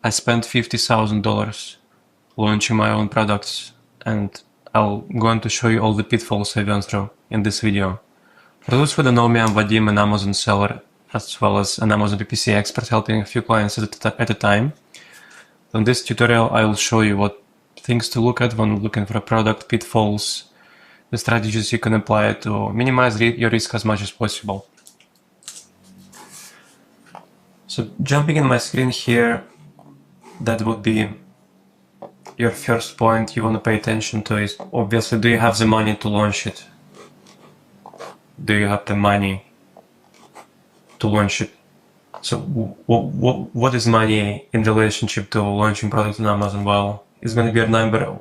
I spent $50,000 launching my own products, and I'm going to show you all the pitfalls I went through in this video. For those who don't know me, I'm Vadim, an Amazon seller, as well as an Amazon PPC expert, helping a few clients at a time. In this tutorial, I will show you what things to look at when looking for a product, pitfalls, the strategies you can apply to minimize your risk as much as possible. So jumping in my screen here, that would be your first point you want to pay attention to is obviously, do you have the money to launch it? Do you have the money to launch it? So what is money in relationship to launching products on Amazon? Well, it's going to be a number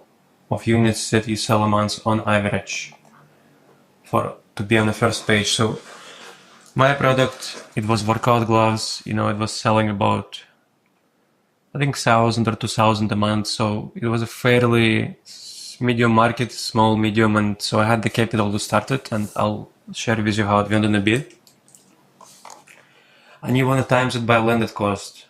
of units that you sell a month on average to be on the first page. So my product, it was workout gloves, it was selling about, I think 1,000 or 2,000 a month. So it was a fairly medium market, small, medium. And so I had the capital to start it, and I'll share with you how it went in a bit. And you want to times it by landed cost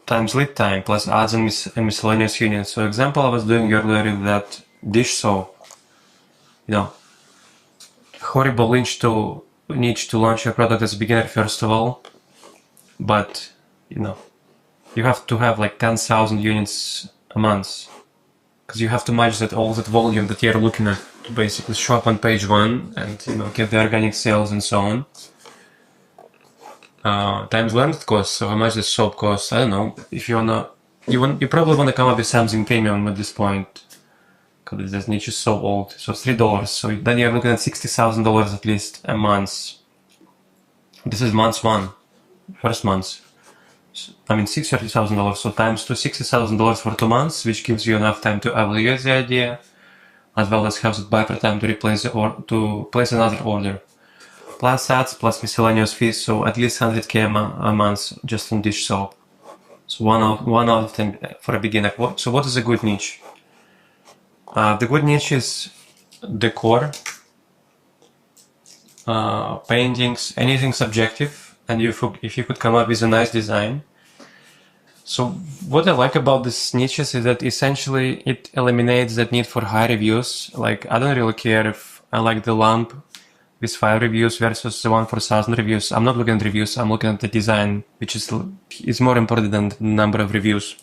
times lead time plus ads and miscellaneous units. So example I was doing earlier is that dish soap, horrible niche to launch your product as a beginner first of all, but you have to have like 10,000 units a month, because you have to match all that volume that you're looking at to basically show up on page one and get the organic sales and so on. Times landed cost, so how much the soap costs, I don't know. If you probably wanna come up with something premium at this point, because this niche is so old. So $3. So then you're looking at $60,000 at least a month. This is month one, first month. I mean $30,000. So times to $60,000 for 2 months, which gives you enough time to evaluate the idea, as well as have the buffer time to place another order. Plus ads, plus miscellaneous fees, so at least 100K a month just on dish soap. So one out of 10 for a beginner. So what is a good niche? The good niche is decor, paintings, anything subjective, and if you could come up with a nice design. So what I like about these niches is that essentially it eliminates that need for high reviews. Like, I don't really care if I like the lamp with 5 reviews versus the one for 1,000 reviews. I'm not looking at reviews, I'm looking at the design, which is more important than the number of reviews.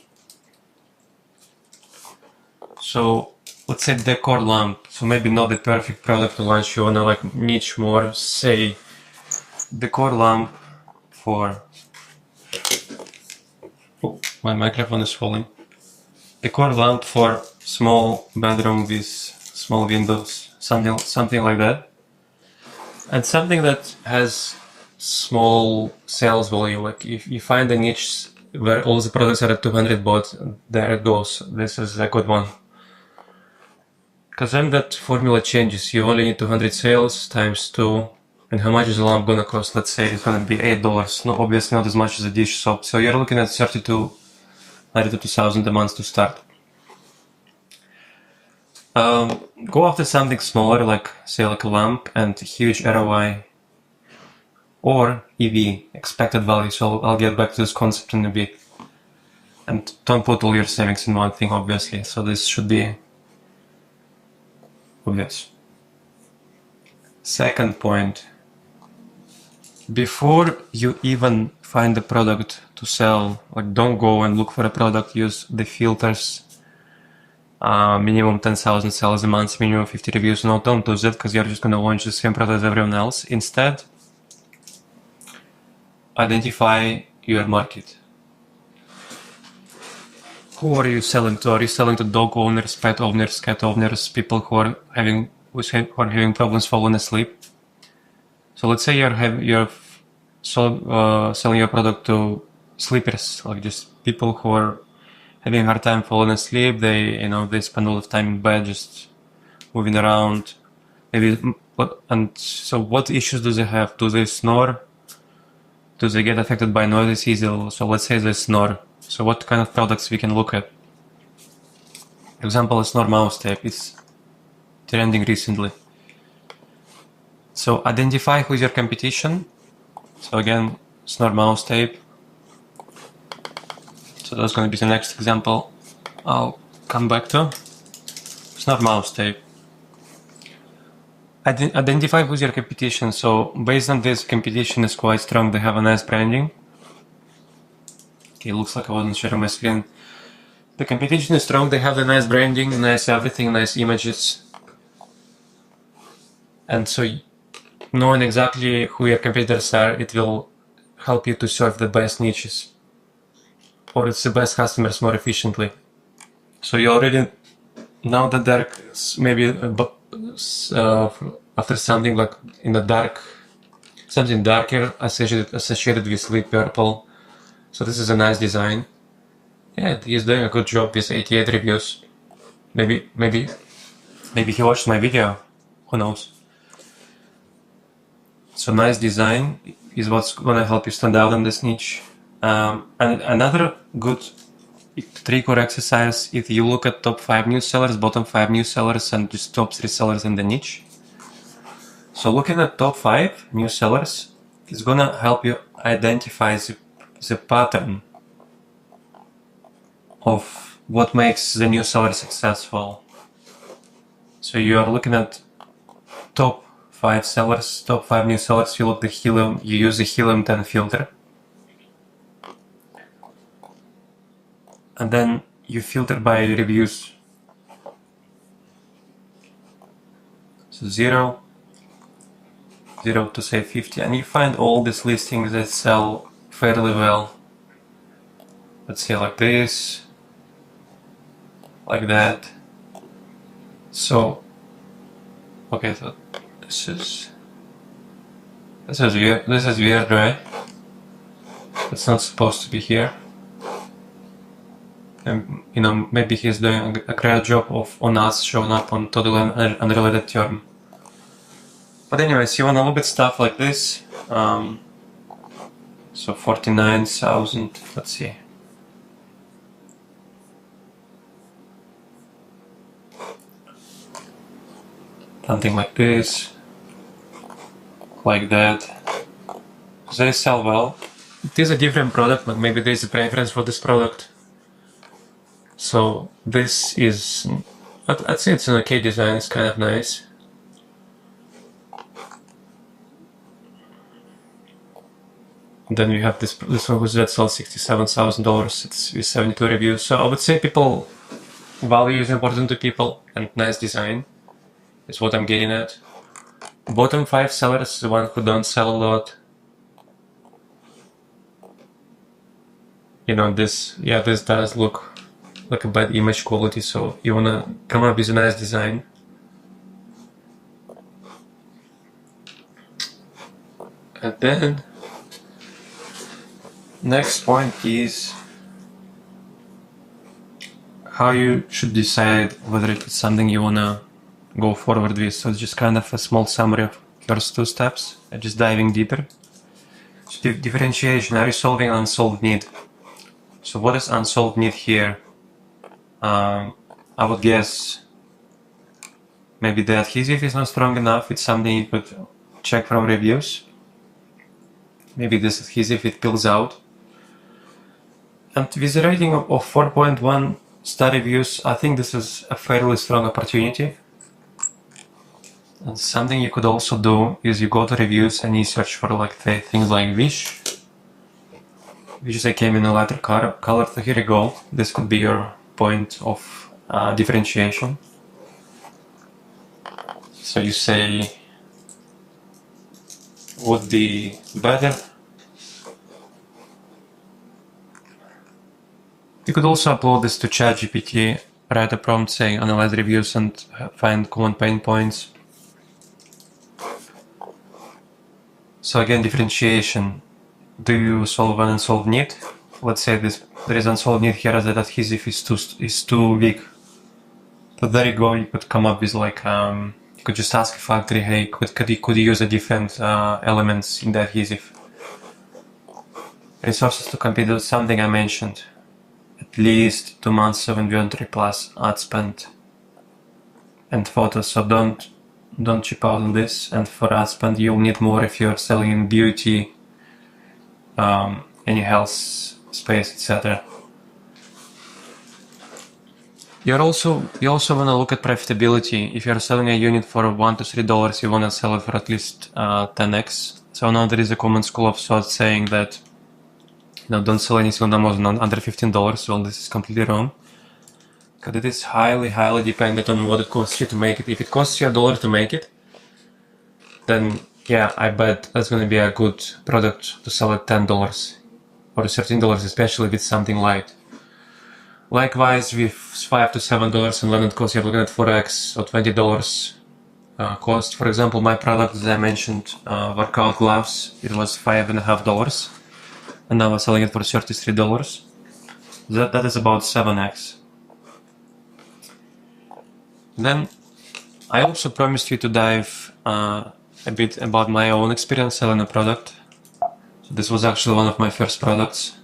So let's say decor lamp. So maybe not the perfect product to launch. You wanna niche more, say decor lamp for, oh, my microphone is falling. Decor lamp for small bedroom with small windows, something like that. And something that has small sales volume. Like if you find a niche where all the products are at 200 baht, there it goes. This is a good one. Because then that formula changes. You only need 200 sales times 2. And how much is the lamp gonna cost? Let's say it's gonna be $8. No, obviously not as much as a dish soap. So you're looking at 92,000 a month to start. Go after something smaller, like say like a lamp, and huge ROI, or EV, expected value. So I'll get back to this concept in a bit. And don't put all your savings in one thing, obviously. So this should be obvious. Second point, before you even find a product to sell, don't go and look for a product, use the filters. Minimum 10,000 sales a month, minimum 50 reviews. No, don't do that, because you're just going to launch the same product as everyone else. Instead, identify your market. Who are you selling to? Are you selling to dog owners, pet owners, cat owners, people who are having problems falling asleep? So let's say you're selling your product to sleepers, like just people who are having a hard time falling asleep. They spend a lot of time in bed just moving around. And so what issues do they have? Do they snore? Do they get affected by noises easily? So let's say they snore. So what kind of products we can look at? Example, a snore mouse tape is trending recently. So identify who is your competition. So again, snort mouse tape. So that's going to be the next example I'll come back to. Snort mouse tape. Identify who's your competition. So based on this, competition is quite strong. They have a nice branding. Okay, looks like I wasn't sharing my screen. The competition is strong. They have a nice branding, nice everything, nice images. And so knowing exactly who your competitors are, it will help you to serve the best niches, or it's the best customers more efficiently. So you already know the dark, maybe after something like in the dark, something darker associated with sleep purple. So this is a nice design. Yeah, he's doing a good job with 88 reviews. Maybe he watched my video. Who knows? So nice design is what's gonna help you stand out in this niche. And another good trick or exercise, if you look at top 5 new sellers, bottom 5 new sellers, and just top 3 sellers in the niche. So looking at top 5 new sellers is gonna help you identify the pattern of what makes the new seller successful. So you are looking at top 5 sellers, top 5 new sellers, you look the helium, you use the helium 10 filter. And then you filter by reviews. So 0 to say 50, and you find all these listings that sell fairly well. Let's say like this, like that. So, okay, so this is weird, right? It's not supposed to be here. And you know, maybe he's doing a great job on us showing up on totally unrelated term. But anyways, you want to look at stuff like this. So 49,000. Let's see. Something like this, like that. They sell well. It is a different product, but maybe there is a preference for this product. So this is, I'd say it's an okay design. It's kind of nice. And then we have this one that sells $67,000. It's with 72 reviews. So I would say people value is important to people, and nice design is what I'm getting at. Bottom 5 sellers, the one who don't sell a lot. You know, this does look like a bad image quality, so you wanna come up with a nice design. And then next point is how you should decide whether it's something you wanna go forward with. So it's just kind of a small summary of first 2 steps and just diving deeper. So differentiation, are you solving an unsolved need? So what is unsolved need here? I would guess maybe the adhesive is not strong enough. It's something you could check from reviews. Maybe this adhesive, it peels out. And with a rating of 4.1 star reviews, I think this is a fairly strong opportunity. And something you could also do is you go to reviews and you search for like things like wish. Wishes I came in a lighter color, so here you go. This could be your point of differentiation. So you say, would be better. You could also upload this to ChatGPT, write a prompt saying analyze reviews and find common pain points. So again, differentiation. Do you solve an unsolved need? Let's say there is unsolved need here that adhesive is too weak. So there you go. You could come up with like you could just ask a factory, hey, could you use a different elements in the adhesive? Resources to compete with something I mentioned. At least 2 months of inventory plus ad spend and photos. So don't cheap out on this. And for ad spend, you'll need more if you're selling in beauty, any health space, etc. You also want to look at profitability. If you're selling a unit for $1 to $3, you want to sell it for at least 10x. So now there is a common school of thought saying that don't sell anything on Amazon under $15. Well, this is completely wrong. Because it is highly dependent on what it costs you to make it. If it costs you $1 to make it, then yeah, I bet that's going to be a good product to sell at $10 or $13, especially if it's something light. Likewise, with $5 to $7 in landed cost, you're looking at 4x or $20 cost. For example, my product, as I mentioned, workout gloves, it was $5.50, and now I'm selling it for $33. That is about 7x. Then I also promised you to dive a bit about my own experience selling a product. So this was actually one of my first products,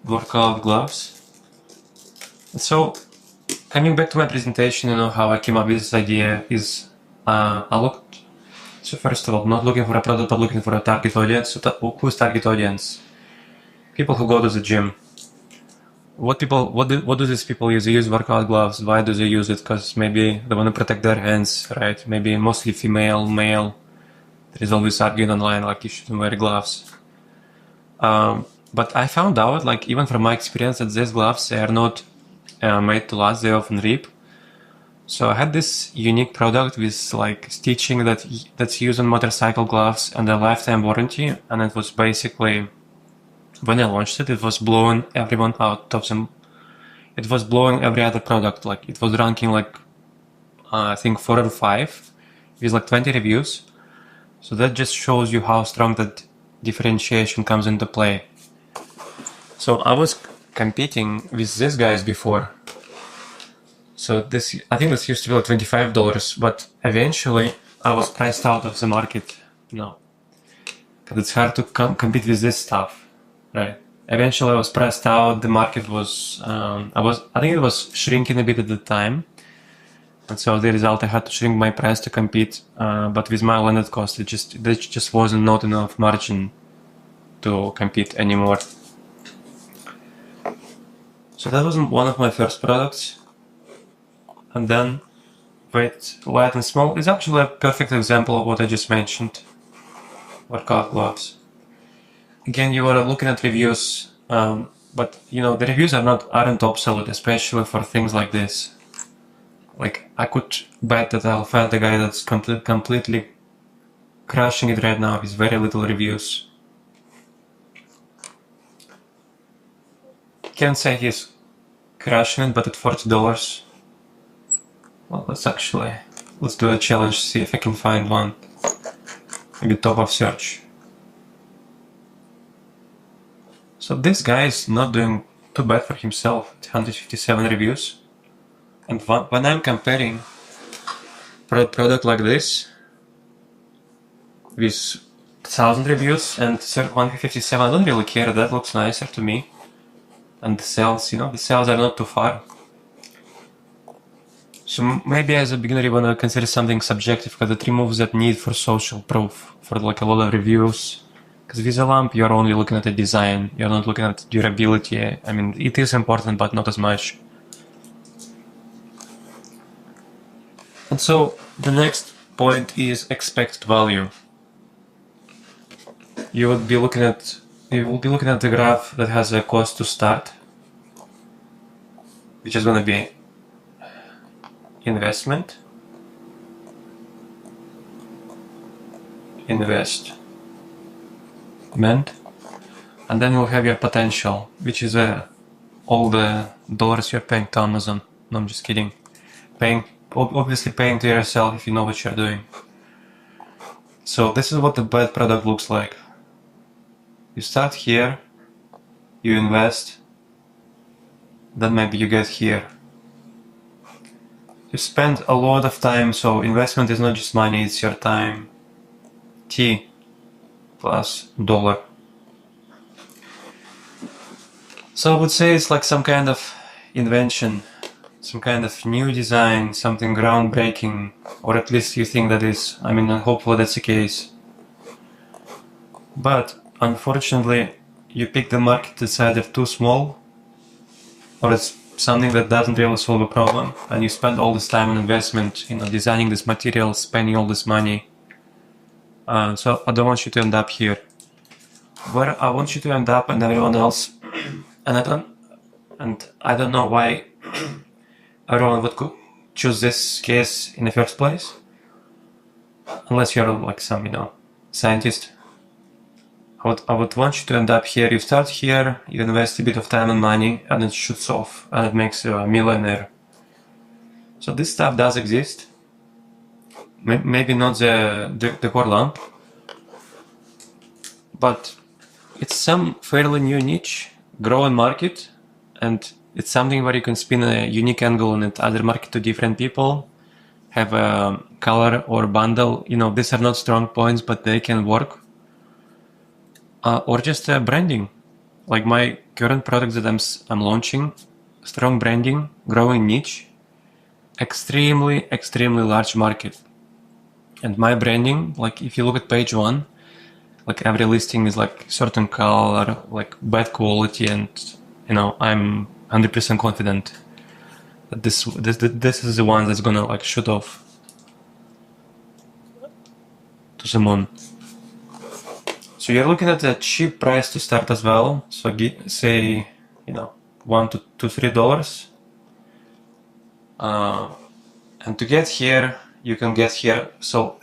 workout gloves. So coming back to my presentation, how I came up with this idea is so first of all, not looking for a product, but looking for a target audience. So who's target audience? People who go to the gym. What do these people use? They use workout gloves. Why do they use it? Because maybe they want to protect their hands, right? Maybe mostly female, male. There is always arguing online, like you shouldn't wear gloves. But I found out, like even from my experience, that these gloves, they are not made to last. They often rip. So I had this unique product with like stitching that's used on motorcycle gloves and a lifetime warranty, and it was basically, when I launched it, it was blowing everyone out of them. It was blowing every other product. Like it was ranking like I think 4 or 5 with like 20 reviews. So that just shows you how strong that differentiation comes into play. So I was competing with these guys before. So I think this used to be like $25, but eventually I was priced out of the market. No, because it's hard to compete with this stuff. Right. Eventually, I was pressed out. The market was, I think it was shrinking a bit at the time, and so the result, I had to shrink my price to compete. But with my landed cost, there just wasn't not enough margin to compete anymore. So that was one of my first products, and then weight, light and small is actually a perfect example of what I just mentioned. Workout gloves. Again, you are looking at reviews, but the reviews aren't absolute, especially for things like this. Like I could bet that I'll find a guy that's completely crushing it right now with very little reviews. Can't say he's crushing it, but at $40, well, let's do a challenge, see if I can find one. Maybe top of search. So this guy is not doing too bad for himself, 157 reviews. And when I'm comparing a product like this with 1,000 reviews and 157, I don't really care, that looks nicer to me. And the sales, the sales are not too far. So maybe as a beginner you want to consider something subjective, because it removes that need for social proof, for like a lot of reviews. Because with a lamp, you're only looking at the design, you're not looking at durability. I mean, it is important, but not as much. And so, the next point is expected value. You will be looking at the graph that has a cost to start, which is going to be investment, and then you'll have your potential, which is all the dollars you're paying to Amazon. No, I'm just kidding. Obviously paying to yourself if you know what you're doing. So this is what the bad product looks like. You start here, you invest, then maybe you get here. You spend a lot of time, so investment is not just money, it's your time. T plus dollar. So I would say it's like some kind of invention, some kind of new design, something groundbreaking, or at least you think that is. I mean, hopefully that's the case. But unfortunately, you pick the market that's either too small or it's something that doesn't really solve a problem, and you spend all this time and investment, designing this material, spending all this money. So I don't want you to end up here. Where I want you to end up, and everyone else, and I don't know why everyone would choose this case in the first place, unless you're like some, scientist. I would want you to end up here. You start here, you invest a bit of time and money, and it shoots off, and it makes you a millionaire. So this stuff does exist. Maybe not the core lamp, but it's some fairly new niche, growing market, and it's something where you can spin a unique angle on it, either market to different people, have a color or bundle. These are not strong points, but they can work. Or just branding, like my current product that I'm launching, strong branding, growing niche, extremely large market. And my branding, like if you look at page 1, like every listing is like certain color, like bad quality, and I'm 100% confident that this is the one that's gonna like shoot off to the moon. So you're looking at a cheap price to start as well. So say, $1 to $3. And to get here, you can get here. So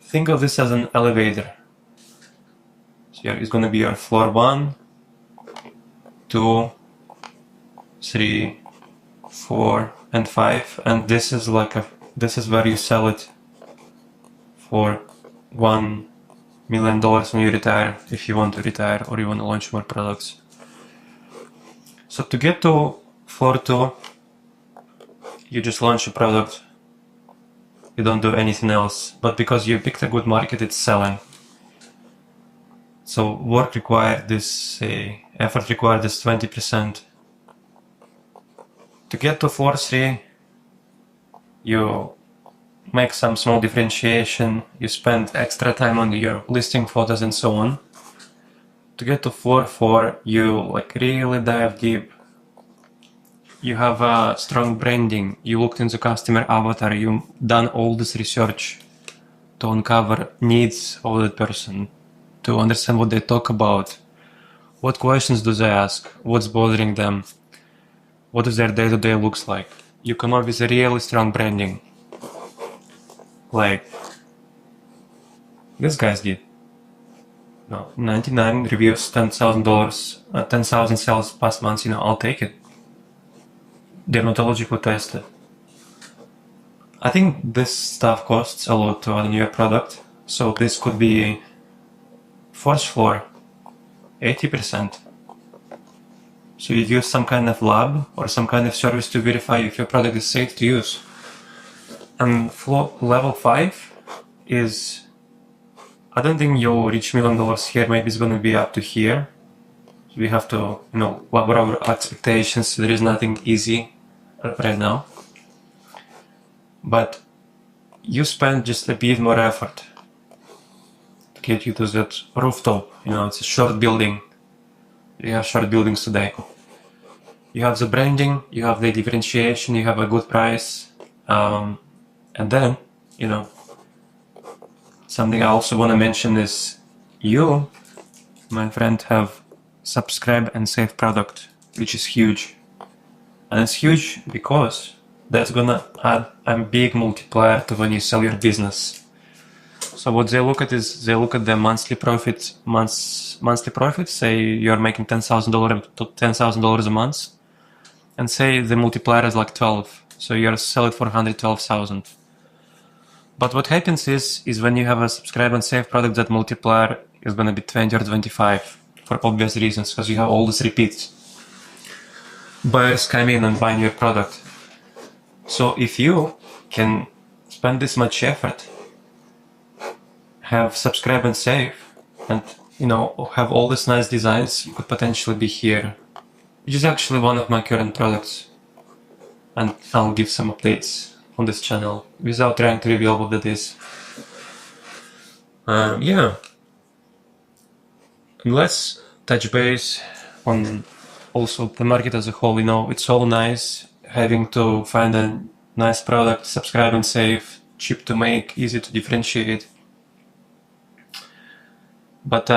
think of this as an elevator. So here is going to be your floor 1, 2, 3, 4, and 5. And this is where you sell it for $1 million when you retire, if you want to retire or you want to launch more products. So to get to floor 2, you just launch a product. You don't do anything else. But because you picked a good market, it's selling. So work required this, effort required is 20%. To get to floor 3, you make some small differentiation, you spend extra time on your listing photos and so on. To get to floor 4, you really dive deep. You have a strong branding, you looked into customer avatar, you've done all this research to uncover needs of that person, to understand what they talk about, what questions do they ask, what's bothering them, what does their day-to-day looks like. You come up with a really strong branding. Like these guys did. 99 reviews, $10,000, 10,000 sales past months, I'll take it. Dermatologically tested. I think this stuff costs a lot to add a new product, so this could be first floor, 80%. So you use some kind of lab or some kind of service to verify if your product is safe to use. And level 5 is, I don't think you'll reach $1 million here, maybe it's going to be up to here. We have to, what were our expectations, there is nothing easy right now. But you spend just a bit more effort to get you to that rooftop, it's a short building. You have short buildings today. You have the branding, you have the differentiation, you have a good price. And then, something I also want to mention is you, my friend, have subscribe and save product, which is huge. And it's huge because that's gonna add a big multiplier to when you sell your business. So what they look at is they look at the monthly profit. Monthly profit. Say you're making $10,000 a month, and say the multiplier is like 12. So you're selling for 112,000. But what happens is when you have a subscribe and save product, that multiplier is going to be 20 or 25 for obvious reasons, because you have all these repeats. Buyers come in and buy your product. So if you can spend this much effort, have subscribe and save, and have all these nice designs, you could potentially be here, which is actually one of my current products. And I'll give some updates on this channel without trying to reveal what that is. Yeah. let's touch base on also the market as a whole. It's all nice having to find a nice product, subscribe and save, cheap to make, easy to differentiate. But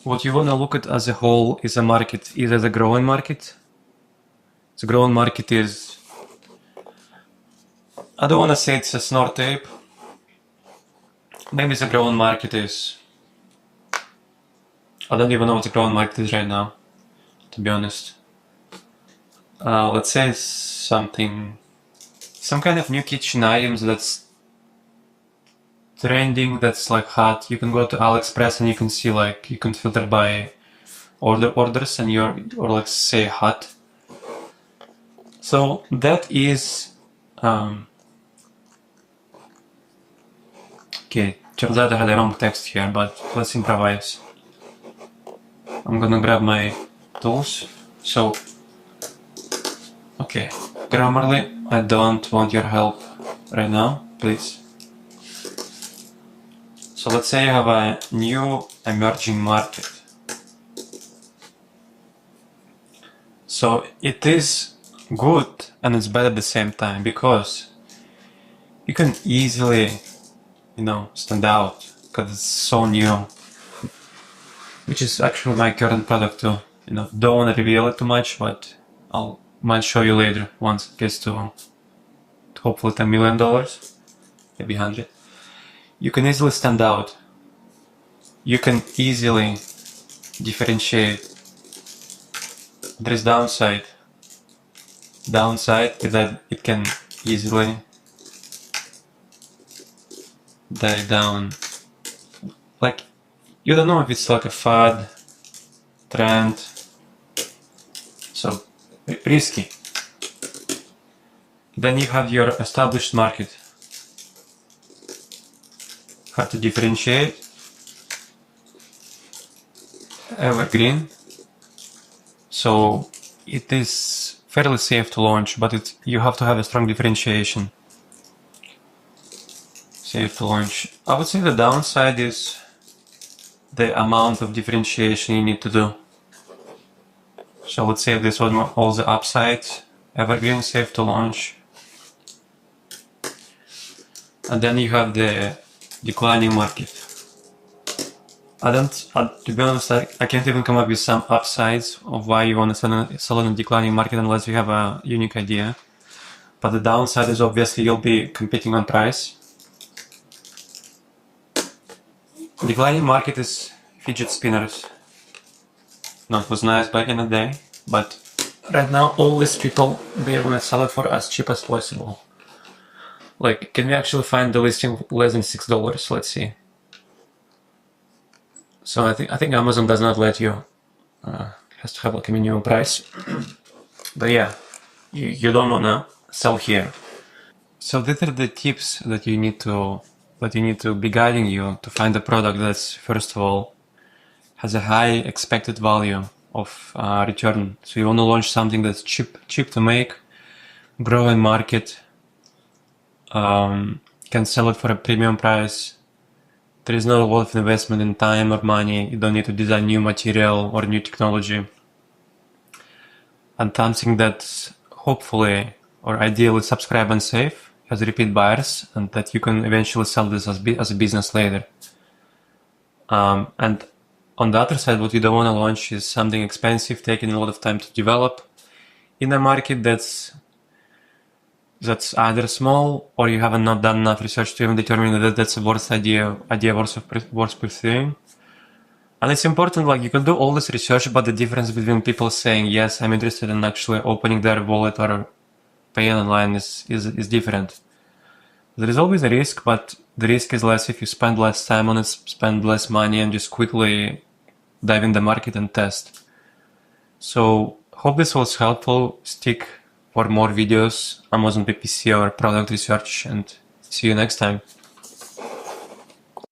what you want to look at as a whole is a market, either the growing market. The growing market is, I don't want to say it's a snort tape. Maybe the growing market is, I don't even know what the growing market is right now, to be honest. Let's say some kind of new kitchen items that's trending, that's like hot. You can go to AliExpress and you can see, like, you can filter by orders and or like say hot. So that is okay, turns out I had the wrong text here, but let's improvise. I'm gonna grab my tools. So okay, Grammarly, I don't want your help right now, please. So let's say you have a new emerging market. So it is good and it's bad at the same time, because you can easily, stand out because it's so new, which is actually my current product too. Don't want to reveal it too much, but might show you later once it gets to hopefully $10 million, maybe 100. You can easily stand out. You can easily differentiate. There is downside. Downside is that it can easily die down. Like, you don't know if it's like a fad, trend, so risky. Then you have your established market. Hard to differentiate. Evergreen. So it is fairly safe to launch, but you have to have a strong differentiation. Safe to launch. I would say the downside is the amount of differentiation you need to do. So let's say this was all the upsides. Evergreen, safe to launch. And then you have the declining market. To be honest, I can't even come up with some upsides of why you want to sell in a declining market unless you have a unique idea. But the downside is obviously you'll be competing on price. Declining market is fidget spinners. It was nice back in the day, but right now all these people, they want to sell it for as cheap as possible. Like, can we actually find the listing less than $6? Let's see. So I think Amazon does not let you. Has to have like a minimum price. But yeah, you don't wanna sell here. So these are the tips that you need to be guiding you to find a product that's, first of all, has a high expected value of return. So you want to launch something that's cheap to make, growing market, can sell it for a premium price. There is not a lot of investment in time or money. You don't need to design new material or new technology. And something that hopefully or ideally subscribe and save, has repeat buyers, and that you can eventually sell this as a business later. And on the other side, what you don't want to launch is something expensive, taking a lot of time to develop in a market that's either small, or you haven't not done enough research to even determine that that's a worth idea worth pursuing. And it's important, like, you can do all this research, but the difference between people saying, yes, I'm interested in actually opening their wallet or paying online is different. There is always a risk, but the risk is less if you spend less time on it, spend less money, and just quickly dive in the market and test. So, hope this was helpful. Stick for more videos, Amazon PPC or product research, and see you next time.